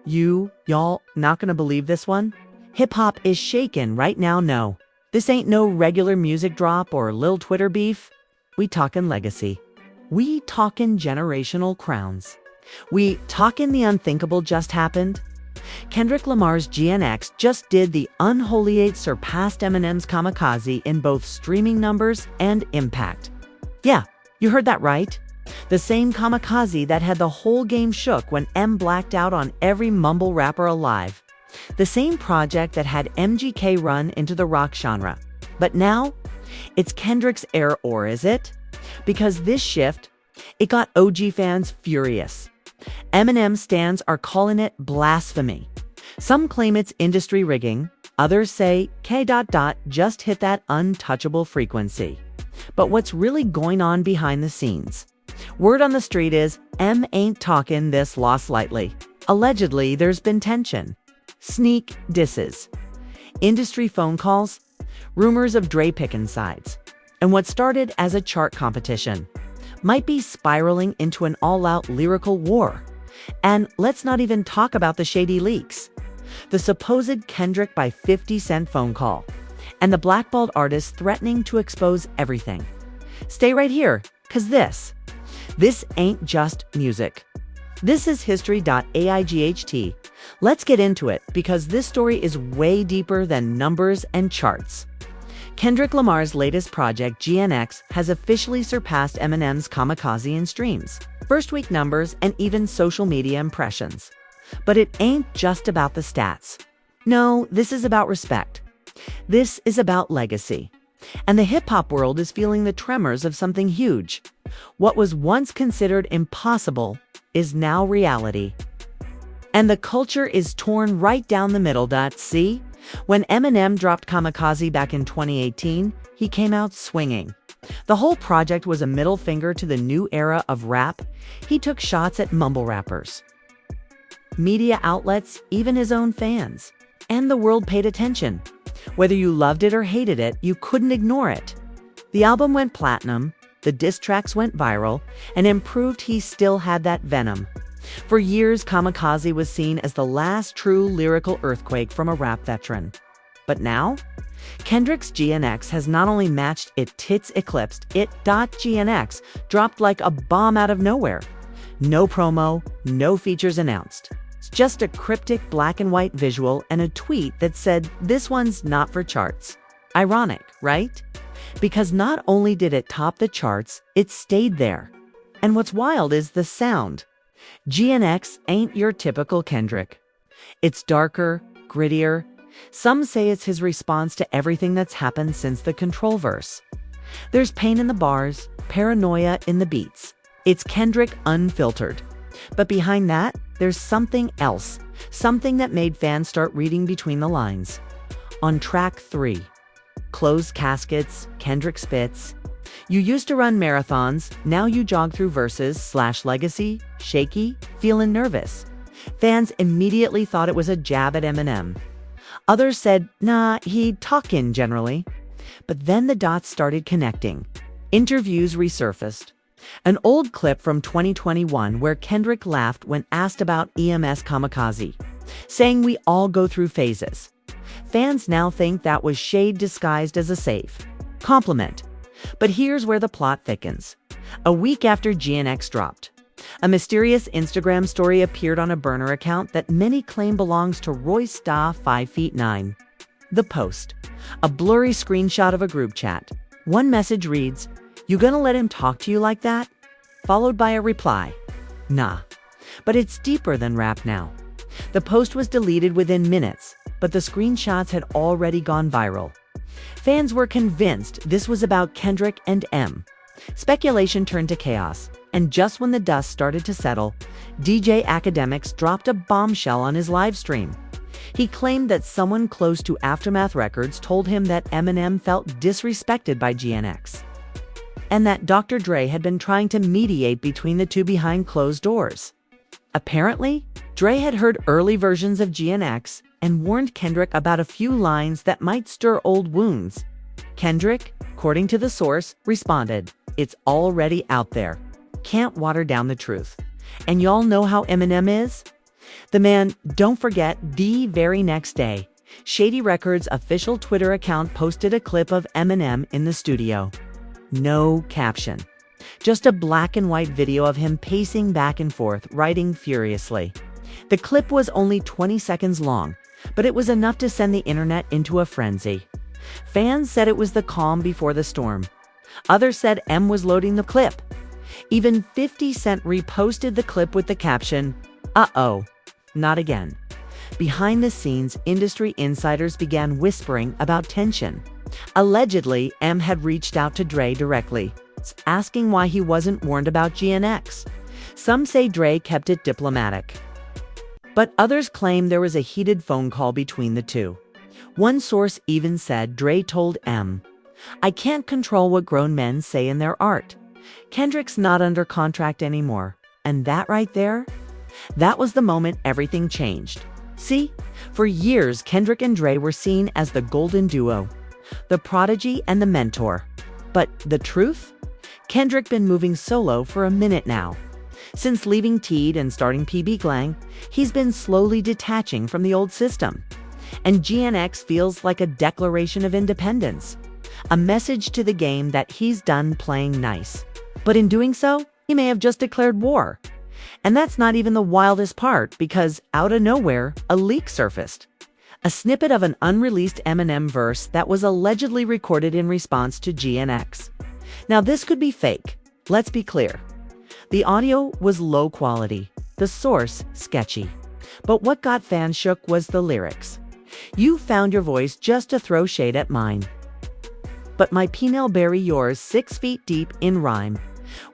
Y'all not gonna believe this one? Hip-hop is shaken right now, no. This ain't no regular music drop or lil Twitter beef. We talkin' legacy. We talkin' generational crowns. We talkin' the unthinkable just happened. Kendrick Lamar's GNX just did the unholy 8 surpassed Eminem's Kamikaze in both streaming numbers and impact. Yeah, you heard that right. The same Kamikaze that had the whole game shook when M blacked out on every mumble rapper alive. The same project that had MGK run into the rock genre. But now, it's Kendrick's or is it? Because this shift, it got OG fans furious. Eminem stans are calling it blasphemy. Some claim it's industry rigging, others say K. just hit that untouchable frequency. But what's really going on behind the scenes? Word on the street is M ain't talking this loss lightly. Allegedly, there's been tension. Sneak disses. Industry phone calls. Rumors of Dre picking sides. And what started as a chart competition might be spiraling into an all-out lyrical war. And let's not even talk about the shady leaks. The supposed Kendrick by 50 Cent phone call. And the blackballed artist threatening to expose everything. Stay right here, cause this ain't just music. This is history.aight. Let's get into it because this story is way deeper than numbers and charts. Kendrick Lamar's latest project, GNX, has officially surpassed Eminem's Kamikaze in streams, first-week numbers, and even social media impressions. But it ain't just about the stats. No, this is about respect. This is about legacy. And the hip-hop world is feeling the tremors of something huge. What was once considered impossible is now reality. And the culture is torn right down the middle. See? When Eminem dropped Kamikaze back in 2018, he came out swinging. The whole project was a middle finger to the new era of rap. He took shots at mumble rappers, media outlets, even his own fans. And the world paid attention. Whether you loved it or hated it, you couldn't ignore it. The album went platinum, the diss tracks went viral, and it proved he still had that venom. For years, Kamikaze was seen as the last true lyrical earthquake from a rap veteran. But now, Kendrick's GNX has not only matched it, tits eclipsed it. GNX dropped like a bomb out of nowhere. No promo, no features announced. It's just a cryptic black and white visual and a tweet that said, "This one's not for charts." Ironic, right? Because not only did it top the charts, it stayed there. And what's wild is the sound. GNX ain't your typical Kendrick. It's darker, grittier. Some say it's his response to everything that's happened since the Control verse. There's pain in the bars, paranoia in the beats. It's Kendrick unfiltered. But behind that, there's something else. Something that made fans start reading between the lines. On track 3, Closed Caskets, Kendrick spits. You used to run marathons, now you jog through verses / legacy, shaky, feeling nervous. Fans immediately thought it was a jab at Eminem. Others said, nah, he talkin' generally. But then the dots started connecting. Interviews resurfaced. An old clip from 2021 where Kendrick laughed when asked about EMS Kamikaze, saying we all go through phases. Fans now think that was shade disguised as a safe compliment. But here's where the plot thickens. A week after GNX dropped, a mysterious Instagram story appeared on a burner account that many claim belongs to Royce Da 5'9". The post, a blurry screenshot of a group chat. One message reads, "You gonna let him talk to you like that?" Followed by a reply, "Nah." But it's deeper than rap now. The post was deleted within minutes, but the screenshots had already gone viral. Fans were convinced this was about Kendrick and M. Speculation turned to chaos, and just when the dust started to settle, DJ Academics dropped a bombshell on his live stream. He claimed that someone close to Aftermath Records told him that Eminem felt disrespected by GNX, and that Dr. Dre had been trying to mediate between the two behind closed doors. Apparently, Dre had heard early versions of GNX and warned Kendrick about a few lines that might stir old wounds. Kendrick, according to the source, responded, "It's already out there. Can't water down the truth." And y'all know how Eminem is? The man, don't forget, the very next day, Shady Records' official Twitter account posted a clip of Eminem in the studio. No caption. Just a black and white video of him pacing back and forth, writing furiously. The clip was only 20 seconds long, but it was enough to send the internet into a frenzy. Fans said it was the calm before the storm. Others said M was loading the clip. Even 50 Cent reposted the clip with the caption, "Uh-oh, not again." Behind the scenes, industry insiders began whispering about tension. Allegedly, M had reached out to Dre directly, asking why he wasn't warned about GNX. Some say Dre kept it diplomatic, but others claim there was a heated phone call between the two. One source even said Dre told M, "I can't control what grown men say in their art. Kendrick's not under contract anymore." And that right there, that was the moment everything changed. See, for years, Kendrick and Dre were seen as the golden duo, the prodigy and the mentor. But the truth? Kendrick been moving solo for a minute now. Since leaving Teed and starting PB Glang, he's been slowly detaching from the old system. And GNX feels like a declaration of independence, a message to the game that he's done playing nice. But in doing so, he may have just declared war. And that's not even the wildest part, because out of nowhere, a leak surfaced. A snippet of an unreleased Eminem verse that was allegedly recorded in response to GNX. Now this could be fake. Let's be clear. The audio was low quality, the source sketchy. But what got fans shook was the lyrics. "You found your voice just to throw shade at mine, but my penile bury yours 6 feet deep in rhyme."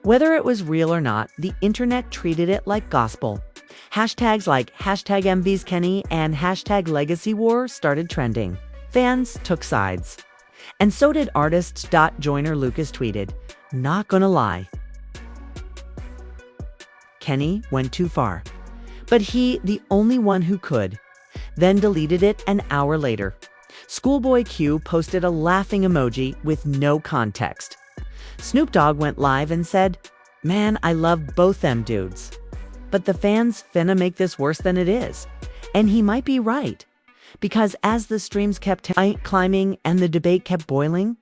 Whether it was real or not, the internet treated it like gospel. Hashtags like #MVsKenny and #LegacyWar started trending. Fans took sides. And so did artists. Joyner Lucas tweeted, "Not gonna lie, Kenny went too far. But he, the only one who could." Then deleted it an hour later. Schoolboy Q posted a laughing emoji with no context. Snoop Dogg went live and said, "Man, I love both them dudes. But the fans finna make this worse than it is." And he might be right. Because as the streams kept climbing and the debate kept boiling,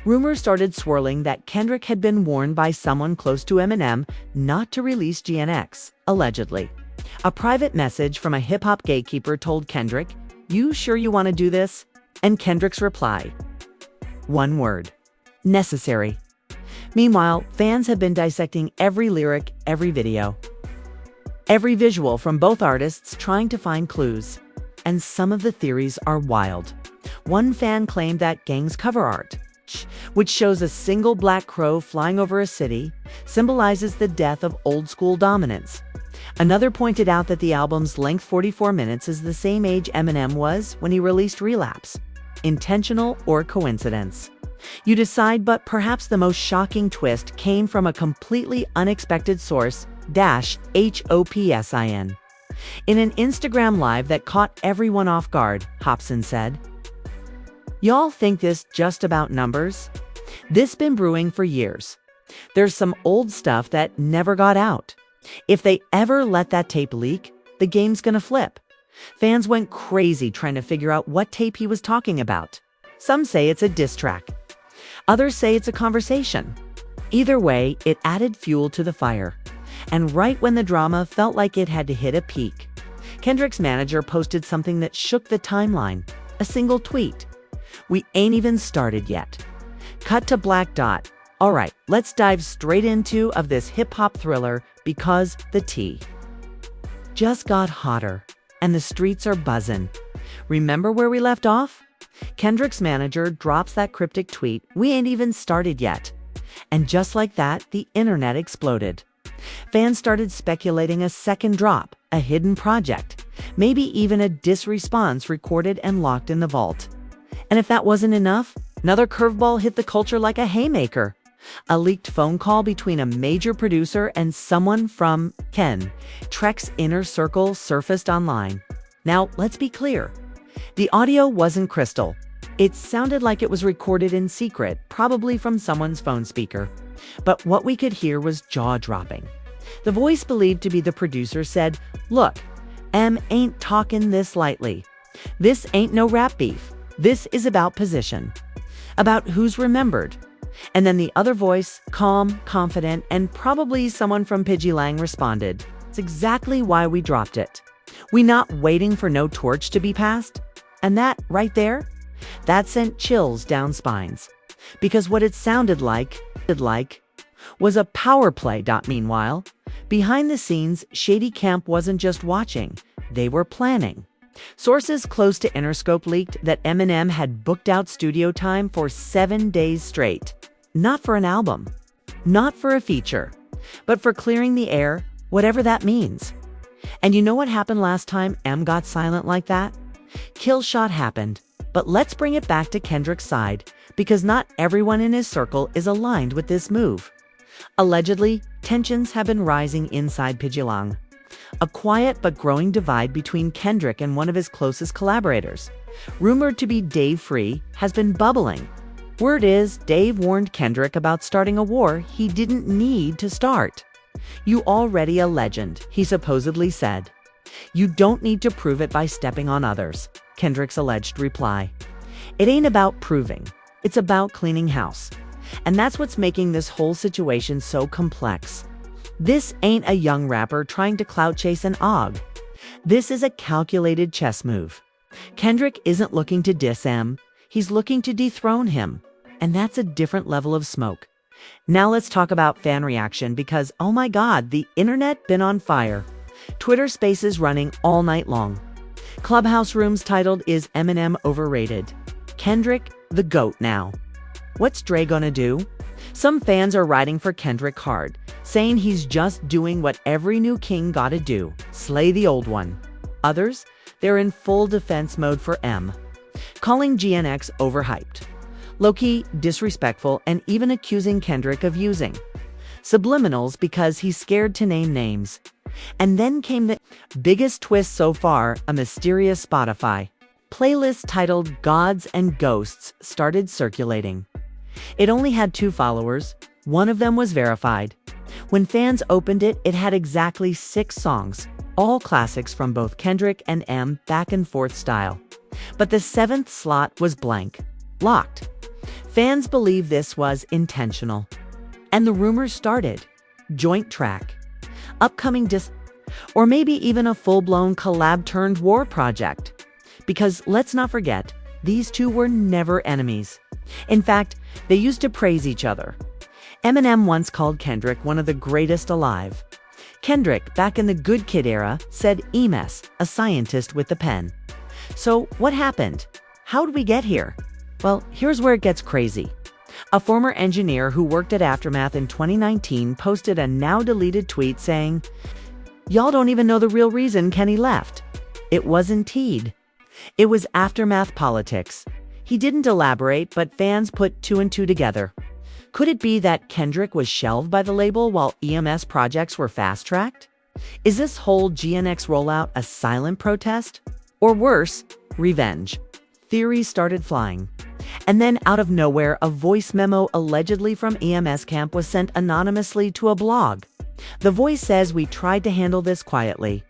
rumors started swirling that Kendrick had been warned by someone close to Eminem not to release GNX, allegedly. A private message from a hip-hop gatekeeper told Kendrick, "You sure you want to do this?" And Kendrick's reply, one word, "Necessary." Meanwhile, fans have been dissecting every lyric, every video, every visual from both artists, trying to find clues. And some of the theories are wild. One fan claimed that Gang's cover art, which shows a single black crow flying over a city, symbolizes the death of old-school dominance. Another pointed out that the album's length, 44 minutes, is the same age Eminem was when he released Relapse. Intentional or coincidence? You decide, but perhaps the most shocking twist came from a completely unexpected source, HOPSIN. In an Instagram live that caught everyone off guard, Hopsin said, "Y'all think this just about numbers? This been brewing for years. There's some old stuff that never got out. If they ever let that tape leak, the game's gonna flip." Fans went crazy trying to figure out what tape he was talking about. Some say it's a diss track. Others say it's a conversation. Either way, it added fuel to the fire. And right when the drama felt like it had to hit a peak, Kendrick's manager posted something that shook the timeline, a single tweet. "We ain't even started yet." Cut to black dot. All right, let's dive straight into this hip-hop thriller, because the tea just got hotter and the streets are buzzing. Remember where we left off? Kendrick's manager drops that cryptic tweet, "We ain't even started yet." And just like that, the internet exploded. Fans started speculating a second drop, a hidden project, maybe even a diss response recorded and locked in the vault. And if that wasn't enough, another curveball hit the culture like a haymaker. A leaked phone call between a major producer and someone from Trek's inner circle surfaced online. Now, let's be clear. The audio wasn't crystal. It sounded like it was recorded in secret, probably from someone's phone speaker. But what we could hear was jaw-dropping. The voice believed to be the producer said, "Look, M ain't talking this lightly. This ain't no rap beef. This is about position, about who's remembered. And then the other voice, calm, confident, and probably someone from Pidgey Lang responded. It's exactly why we dropped it. We not waiting for no torch to be passed. And that right there, that sent chills down spines. Because what it sounded like was a power play. Meanwhile, behind the scenes, Shady Camp wasn't just watching, they were planning. Sources close to Interscope leaked that Eminem had booked out studio time for 7 days straight. Not for an album, not for a feature, but for clearing the air, whatever that means. And you know what happened last time M got silent like that? Kill shot happened, but let's bring it back to Kendrick's side, because not everyone in his circle is aligned with this move. Allegedly, tensions have been rising inside Pidgey Lang. A quiet but growing divide between Kendrick and one of his closest collaborators, rumored to be Dave Free, has been bubbling. Word is, Dave warned Kendrick about starting a war he didn't need to start. "You already a legend," he supposedly said. "You don't need to prove it by stepping on others," Kendrick's alleged reply. "It ain't about proving, it's about cleaning house." And that's what's making this whole situation so complex. This ain't a young rapper trying to clout chase an Og. This is a calculated chess move. Kendrick isn't looking to diss M, he's looking to dethrone him. And that's a different level of smoke. Now let's talk about fan reaction because, oh my God, the internet been on fire. Twitter Spaces running all night long. Clubhouse rooms titled, "Is Eminem Overrated?" Kendrick, the GOAT now. What's Dre gonna do? Some fans are riding for Kendrick hard, saying he's just doing what every new king gotta do, slay the old one. Others, they're in full defense mode for M, calling GNX overhyped, low-key, disrespectful, and even accusing Kendrick of using subliminals because he's scared to name names. And then came the biggest twist so far, a mysterious Spotify playlist titled Gods and Ghosts started circulating. It only had 2 followers, one of them was verified. When fans opened it, it had exactly 6 songs, all classics from both Kendrick and M back and forth style. But the 7th slot was blank, locked. Fans believe this was intentional. And the rumors started. Joint track, upcoming or maybe even a full-blown collab turned war project. Because let's not forget, these two were never enemies. In fact, they used to praise each other. Eminem once called Kendrick one of the greatest alive. Kendrick, back in the Good Kid era, said EMS, a scientist with the pen. So what happened? How'd we get here? Well, here's where it gets crazy. A former engineer who worked at Aftermath in 2019 posted a now-deleted tweet saying, "Y'all don't even know the real reason Kenny left. It wasn't Teed. It was Aftermath politics." He didn't elaborate, but fans put 2 and 2 together. Could it be that Kendrick was shelved by the label while EMS projects were fast-tracked? Is this whole GNX rollout a silent protest? Or worse, revenge? Theories started flying. And then out of nowhere, a voice memo allegedly from EMS camp was sent anonymously to a blog. The voice says, "We tried to handle this quietly.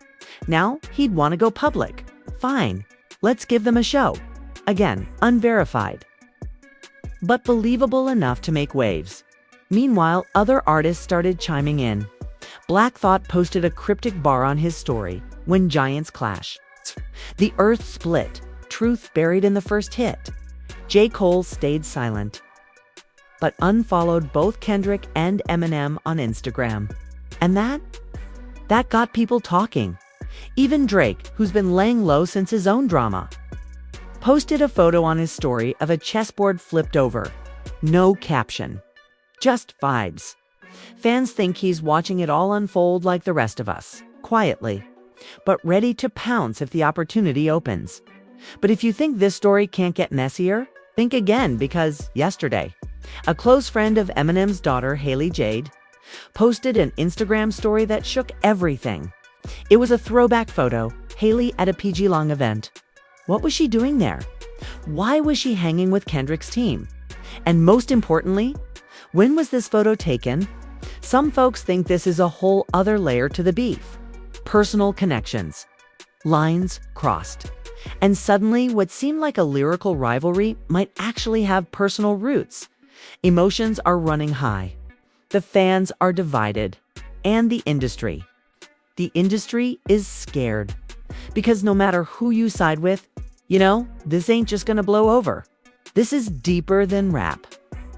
Now he'd want to go public. Fine, let's give them a show." Again, unverified, but believable enough to make waves. Meanwhile, other artists started chiming in. Black Thought posted a cryptic bar on his story, "When giants clash. The earth split, truth buried in the first hit." J. Cole stayed silent, but unfollowed both Kendrick and Eminem on Instagram. And that got people talking. Even Drake, who's been laying low since his own drama, posted a photo on his story of a chessboard flipped over. No caption, just vibes. Fans think he's watching it all unfold like the rest of us, quietly, but ready to pounce if the opportunity opens. But if you think this story can't get messier, think again, because yesterday, a close friend of Eminem's daughter, Haley Jade, posted an Instagram story that shook everything. It was a throwback photo, Haley at a Pidgey Lang event. What was she doing there? Why was she hanging with Kendrick's team? And most importantly, when was this photo taken? Some folks think this is a whole other layer to the beef. Personal connections. Lines crossed. And suddenly, what seemed like a lyrical rivalry might actually have personal roots. Emotions are running high. The fans are divided. And the industry. The industry is scared. Because no matter who you side with, this ain't just gonna blow over. This is deeper than rap.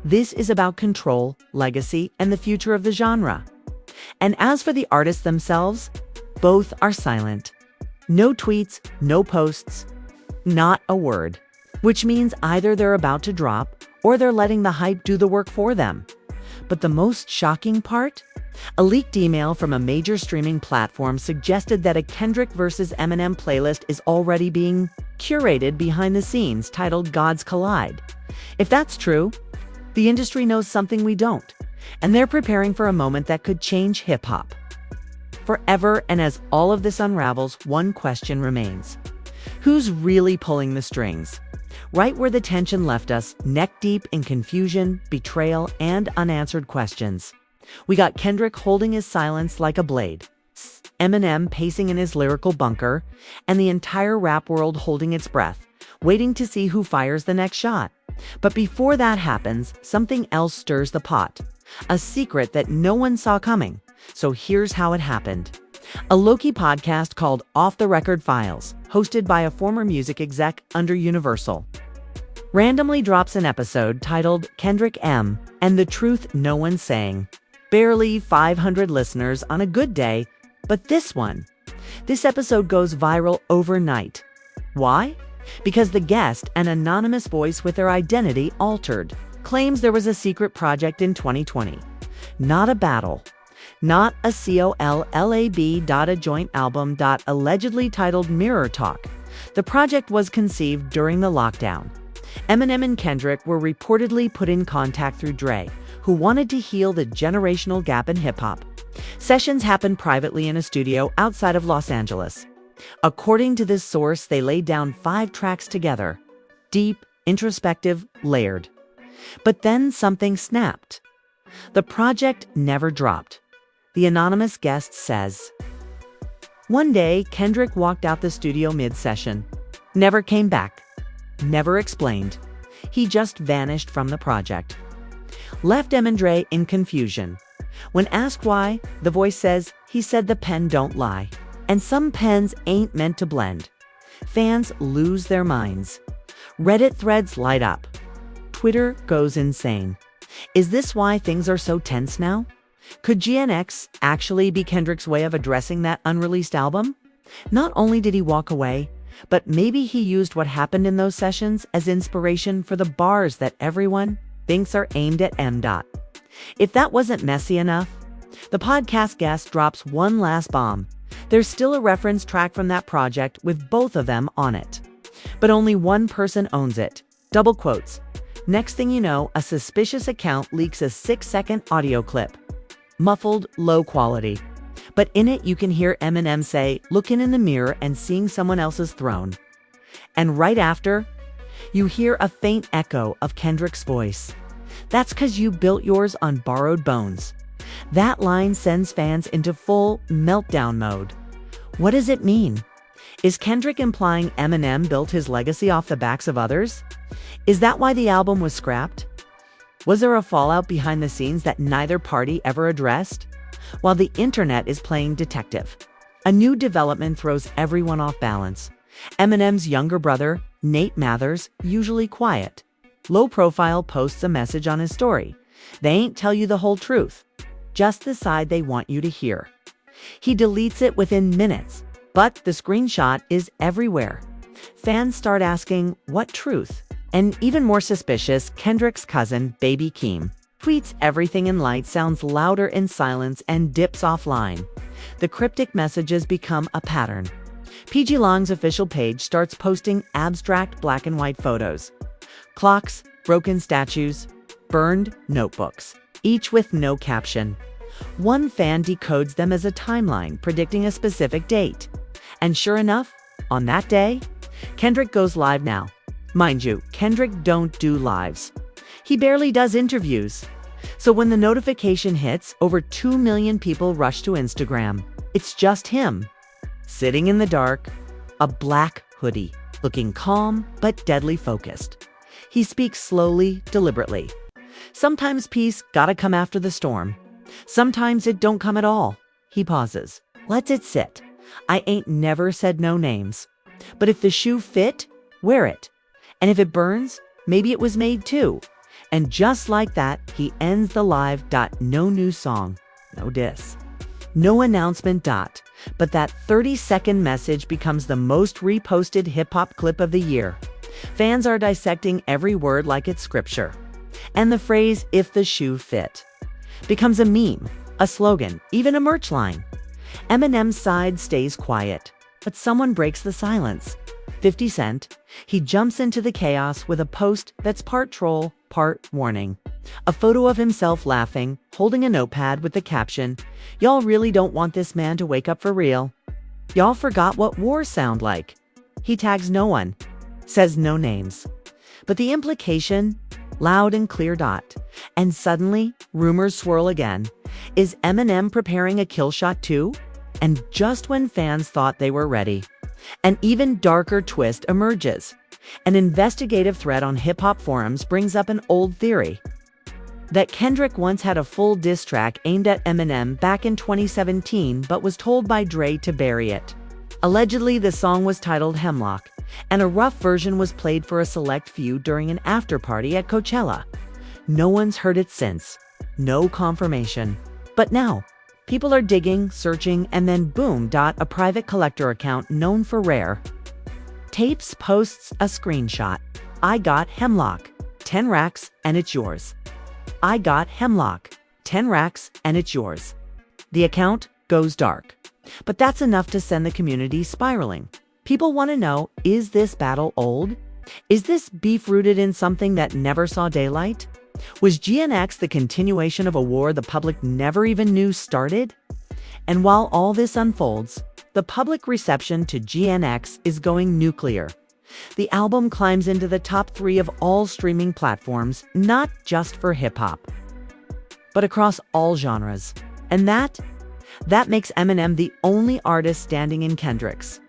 This is about control, legacy, and the future of the genre. And as for the artists themselves, both are silent. No tweets, no posts, not a word. Which means either they're about to drop or they're letting the hype do the work for them. But the most shocking part? A leaked email from a major streaming platform suggested that a Kendrick vs. Eminem playlist is already being curated behind the scenes titled Gods Collide. If that's true, the industry knows something we don't, and they're preparing for a moment that could change hip-hop forever. And as all of this unravels, one question remains. Who's really pulling the strings? Right where the tension left us, neck deep in confusion, betrayal, and unanswered questions. We got Kendrick holding his silence like a blade, Eminem pacing in his lyrical bunker, and the entire rap world holding its breath, waiting to see who fires the next shot. But before that happens, something else stirs the pot. A secret that no one saw coming. So here's how it happened. A Loki podcast called Off the Record Files, hosted by a former music exec under Universal, randomly drops an episode titled Kendrick M. and the Truth No One's Saying. Barely 500 listeners on a good day, but this episode goes viral overnight. Why? Because the guest, an anonymous voice with their identity altered, claims there was a secret project in 2020. Not a battle. Not a collab. A joint album. Allegedly titled Mirror Talk. The project was conceived during the lockdown. Eminem and Kendrick were reportedly put in contact through Dre, who wanted to heal the generational gap in hip-hop. Sessions happened privately in a studio outside of Los Angeles. According to this source, they laid down 5 tracks together. Deep, introspective, layered. But then something snapped. The project never dropped. The anonymous guest says, "One day, Kendrick walked out the studio mid-session. Never came back. Never explained. He just vanished from the project." Left Em and Dre in confusion. When asked why, the voice says, "He said the pen don't lie. And some pens ain't meant to blend." Fans lose their minds. Reddit threads light up. Twitter goes insane. Is this why things are so tense now? Could GNX actually be Kendrick's way of addressing that unreleased album? Not only did he walk away, but maybe he used what happened in those sessions as inspiration for the bars that everyone thinks are aimed at M. If that wasn't messy enough, the podcast guest drops one last bomb. There's still a reference track from that project with both of them on it. But only one person owns it. Double quotes. Next thing you know, a suspicious account leaks a 6-second audio clip. Muffled, low quality. But in it, you can hear Eminem say, "Looking in the mirror and seeing someone else's throne." And right after, you hear a faint echo of Kendrick's voice. That's 'cause you built yours on borrowed bones. That line sends fans into full meltdown mode. What does it mean? Is Kendrick implying Eminem built his legacy off the backs of others? Is that why the album was scrapped? Was there a fallout behind the scenes that neither party ever addressed? While the internet is playing detective, a new development throws everyone off balance. Eminem's younger brother, Nate Mathers, usually quiet, low profile, posts a message on his story. They ain't tell you the whole truth, just the side they want you to hear. He deletes it within minutes, but the screenshot is everywhere. Fans start asking, what truth? And even more suspicious, Kendrick's cousin, Baby Keem, tweets everything in light sounds louder in silence and dips offline. The cryptic messages become a pattern. PG Long's official page starts posting abstract black and white photos. Clocks, broken statues, burned notebooks, each with no caption. One fan decodes them as a timeline predicting a specific date. And sure enough, on that day, Kendrick goes live now. Mind you, Kendrick don't do lives. He barely does interviews. So when the notification hits, over 2 million people rush to Instagram. It's just him, sitting in the dark, a black hoodie, looking calm but deadly focused. He speaks slowly, deliberately. Sometimes peace gotta come after the storm. Sometimes it don't come at all. He pauses, lets it sit. I ain't never said no names. But if the shoe fit, wear it. And if it burns, maybe it was made too. And just like that, he ends the live. No new song, no diss. No announcement. But that 30-second message becomes the most reposted hip-hop clip of the year. Fans are dissecting every word like it's scripture. And the phrase, "if the shoe fit," becomes a meme, a slogan, even a merch line. Eminem's side stays quiet, but someone breaks the silence. 50 Cent. He jumps into the chaos with a post that's part troll, part warning. A photo of himself laughing, holding a notepad with the caption, "Y'all really don't want this man to wake up for real. Y'all forgot what wars sound like." He tags no one, says no names. But the implication, loud and clear. And suddenly, rumors swirl again. Is Eminem preparing a kill shot too? And just when fans thought they were ready, an even darker twist emerges. An investigative thread on hip-hop forums brings up an old theory that Kendrick once had a full diss track aimed at Eminem back in 2017 but was told by Dre to bury it. Allegedly, the song was titled Hemlock, and a rough version was played for a select few during an after-party at Coachella. No one's heard it since. No confirmation. But now, people are digging, searching, and then boom. A private collector account known for rare tapes posts a screenshot. "I got Hemlock, 10 racks, and it's yours. I got Hemlock, 10 racks, and it's yours." The account goes dark. But that's enough to send the community spiraling. People want to know, is this battle old? Is this beef rooted in something that never saw daylight? Was GNX the continuation of a war the public never even knew started? And while all this unfolds, the public reception to GNX is going nuclear. The album climbs into the top 3 of all streaming platforms, not just for hip-hop, but across all genres. And that makes Eminem the only artist standing in Kendrick's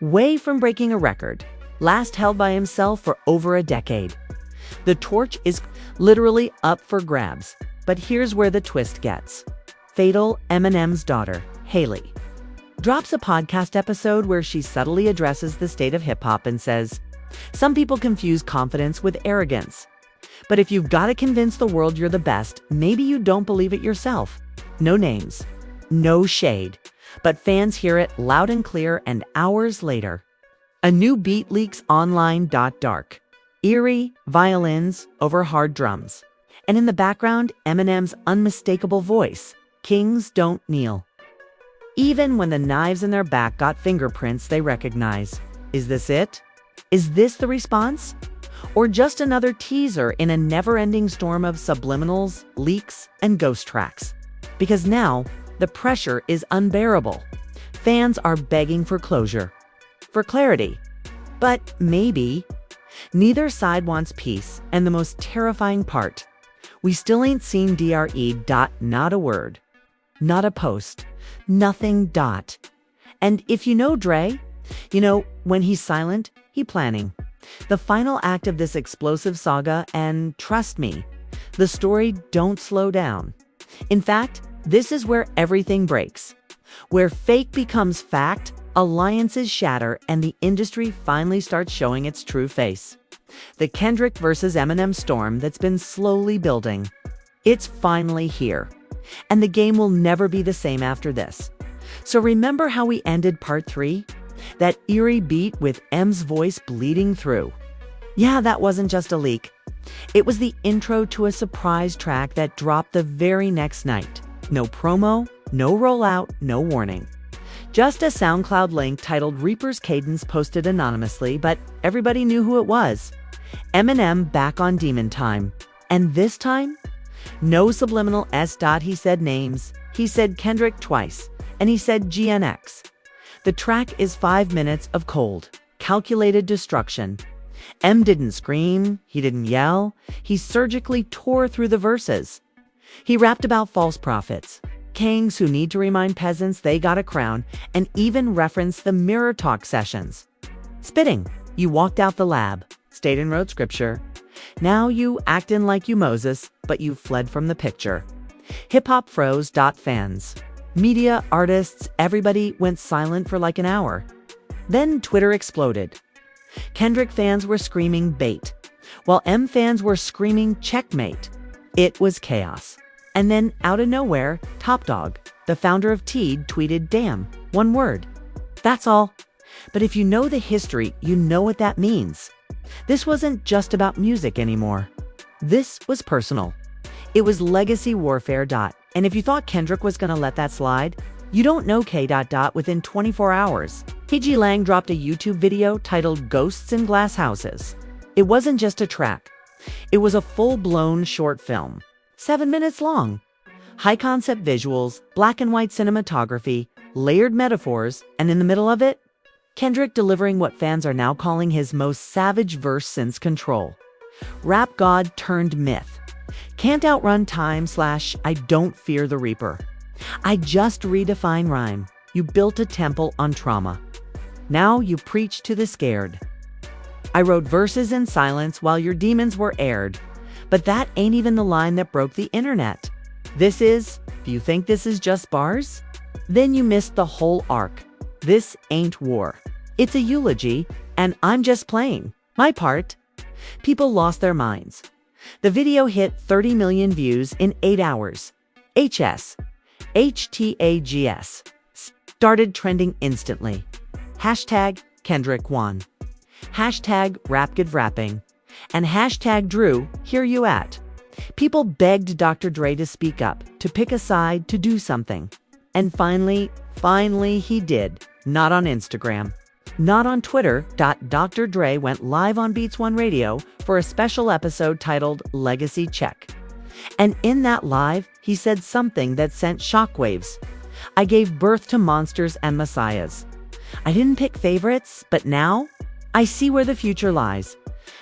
way from breaking a record, last held by himself for over a decade. The torch is literally up for grabs. But here's where the twist gets fatal. Eminem's daughter, Haley, drops a podcast episode where she subtly addresses the state of hip-hop and says, "Some people confuse confidence with arrogance. But if you've got to convince the world you're the best, maybe you don't believe it yourself." No names, no shade, but fans hear it loud and clear. And hours later, a new beat leaks online. Dark, eerie violins over hard drums. And in the background, Eminem's unmistakable voice, "Kings don't kneel." Even when the knives in their back got fingerprints they recognize. Is this it? Is this the response? Or just another teaser in a never-ending storm of subliminals, leaks, and ghost tracks? Because now, the pressure is unbearable. Fans are begging for closure, for clarity. But maybe neither side wants peace, and the most terrifying part, we still ain't seen DRE. Not a word, not a post, nothing. And if you know Dre, you know when he's silent, he planning the final act of this explosive saga. And trust me, the story don't slow down. In fact, this is where everything breaks, where fake becomes fact, alliances shatter, and the industry finally starts showing its true face. The Kendrick versus Eminem storm that's been slowly building. It's finally here. And the game will never be the same after this. So remember how we ended part 3? That eerie beat with M's voice bleeding through. Yeah, that wasn't just a leak. It was the intro to a surprise track that dropped the very next night. No promo, no rollout, no warning. Just a SoundCloud link titled Reaper's Cadence posted anonymously, but everybody knew who it was. Eminem back on Demon Time. And this time, no subliminal S. He said names, he said Kendrick twice, and he said GNX. The track is 5 minutes of cold, calculated destruction. M didn't scream, he didn't yell, he surgically tore through the verses. He rapped about false prophets, kings who need to remind peasants they got a crown, and even reference the mirror talk sessions. Spitting. You walked out the lab, stayed and wrote scripture. Now you actin' like you Moses, but you fled from the picture. Hip-hop froze. Fans. Media, artists, everybody went silent for like an hour. Then Twitter exploded. Kendrick fans were screaming bait, while M fans were screaming checkmate. It was chaos. And then, out of nowhere, Top Dog, the founder of Teed, tweeted, "Damn, one word." That's all. But if you know the history, you know what that means. This wasn't just about music anymore. This was personal. It was legacy warfare. And if you thought Kendrick was gonna let that slide, you don't know K. Within 24 hours, PG Lang dropped a YouTube video titled Ghosts in Glass Houses. It wasn't just a track. It was a full-blown short film, 7 minutes long. High-concept visuals, black and white cinematography, layered metaphors, and in the middle of it, Kendrick delivering what fans are now calling his most savage verse since Control. Rap god turned myth. Can't outrun time / I don't fear the reaper. I just redefine rhyme. You built a temple on trauma. Now you preach to the scared. I wrote verses in silence while your demons were aired. But that ain't even the line that broke the internet. If you think this is just bars? Then you missed the whole arc. This ain't war. It's a eulogy, and I'm just playing my part. People lost their minds. The video hit 30 million views in 8 hours. HTAGS started trending instantly. Hashtag Kendrick won. Hashtag RapGoodRapping. And hashtag Drew, here you at. People begged Dr. Dre to speak up, to pick a side, to do something. And finally he did. Not on Instagram. Not on Twitter. Dr. Dre went live on Beats One Radio for a special episode titled Legacy Check. And in that live, he said something that sent shockwaves. I gave birth to monsters and messiahs. I didn't pick favorites, but now I see where the future lies.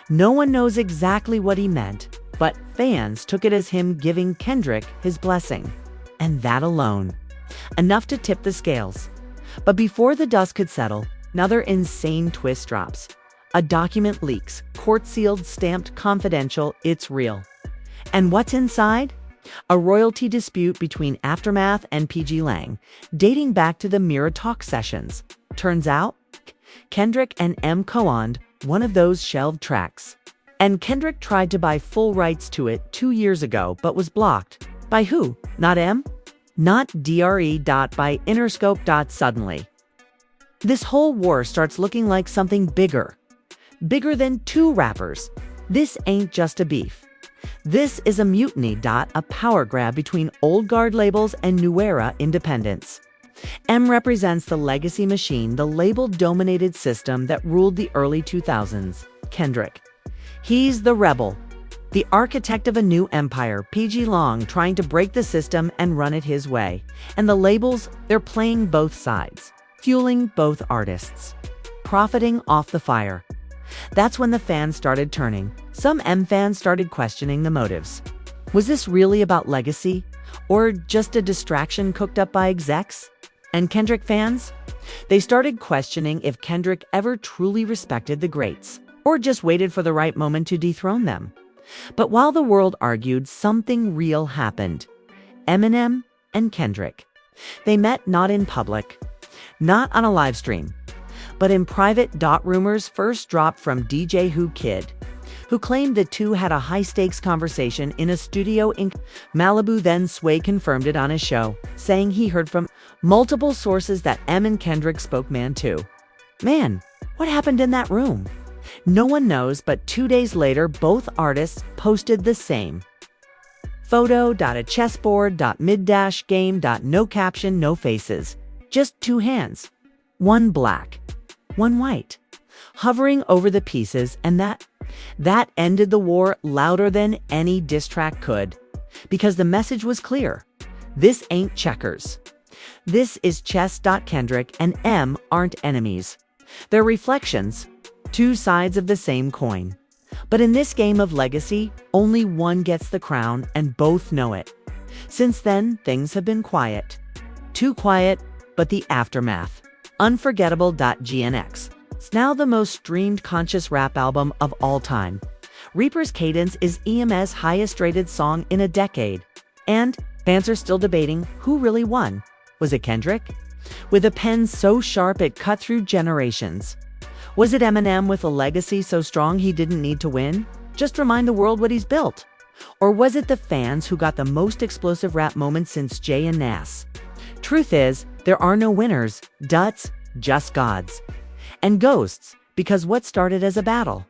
No one knows exactly what he meant, but fans took it as him giving Kendrick his blessing. And that alone, enough to tip the scales. But before the dust could settle, another insane twist drops. A document leaks, court-sealed, stamped, confidential, it's real. And what's inside? A royalty dispute between Aftermath and PG Lang, dating back to the Mirror Talk sessions. Turns out, Kendrick and M co-owned one of those shelved tracks. And Kendrick tried to buy full rights to it 2 years ago, but was blocked. By who? Not M? Not DRE. By Interscope. Suddenly, this whole war starts looking like something bigger. Bigger than two rappers. This ain't just a beef. This is a mutiny. A power grab between old guard labels and new era independents. M represents the legacy machine, the label-dominated system that ruled the early 2000s. Kendrick. He's the rebel, the architect of a new empire, PG Long trying to break the system and run it his way. And the labels, they're playing both sides, fueling both artists, profiting off the fire. That's when the fans started turning. Some M fans started questioning the motives. Was this really about legacy, or just a distraction cooked up by execs? And Kendrick fans? They started questioning if Kendrick ever truly respected the greats, or just waited for the right moment to dethrone them. But while the world argued, something real happened. Eminem and Kendrick. They met not in public, not on a live stream, but in private. Rumors first dropped from DJ Who Kid, who claimed the two had a high-stakes conversation in a studio in Malibu. Then Sway confirmed it on his show, saying he heard from multiple sources that M and Kendrick spoke man to man. What happened in that room? No one knows, but 2 days later, both artists posted the same photo. A chessboard. Mid-game. No caption, no faces. Just two hands. One black, one white, hovering over the pieces, and that ended the war louder than any diss track could. Because the message was clear. This ain't checkers. This is chess. Kendrick and M aren't enemies. They're reflections. Two sides of the same coin. But in this game of legacy, only one gets the crown, and both know it. Since then, things have been quiet. Too quiet, but the aftermath. Unforgettable.GNX. It's now the most streamed conscious rap album of all time. Reaper's Cadence is EM's highest rated song in a decade. And fans are still debating who really won. Was it Kendrick? With a pen so sharp it cut through generations. Was it Eminem with a legacy so strong he didn't need to win? Just remind the world what he's built. Or was it the fans who got the most explosive rap moments since GNX? Truth is, there are no winners, duds, just gods. And ghosts, because what started as a battle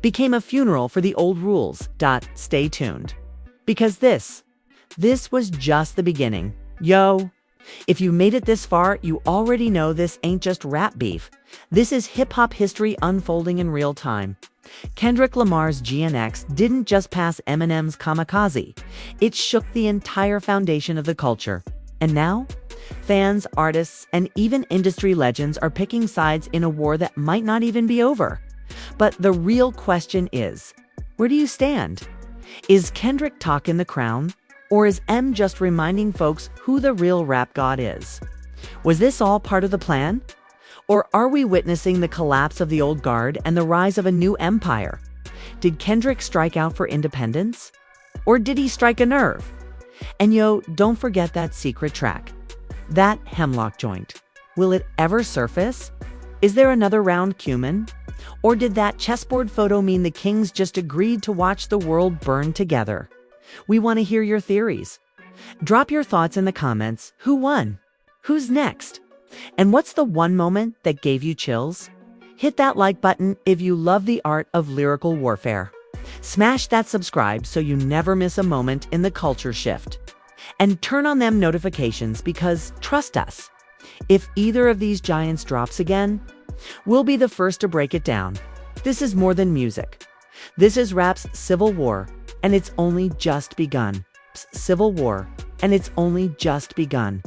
became a funeral for the old rules. Stay tuned. Because this was just the beginning. Yo, if you made it this far, you already know this ain't just rap beef. This is hip-hop history unfolding in real time. Kendrick Lamar's GNX didn't just pass Eminem's Kamikaze. It shook the entire foundation of the culture. And now, fans, artists, and even industry legends are picking sides in a war that might not even be over. But the real question is, where do you stand? Is Kendrick talking the crown? Or is M just reminding folks who the real rap god is? Was this all part of the plan? Or are we witnessing the collapse of the old guard and the rise of a new empire? Did Kendrick strike out for independence? Or did he strike a nerve? And yo, don't forget that secret track. That hemlock joint. Will it ever surface? Is there another round cumin? Or did that chessboard photo mean the kings just agreed to watch the world burn together? We want to hear your theories. Drop your thoughts in the comments. Who won? Who's next? And what's the one moment that gave you chills? Hit that like button if you love the art of lyrical warfare. Smash that subscribe so you never miss a moment in the culture shift. And turn on them notifications because, trust us, if either of these giants drops again, we'll be the first to break it down. This is more than music. This is rap's civil war, and it's only just begun. Civil war, and it's only just begun.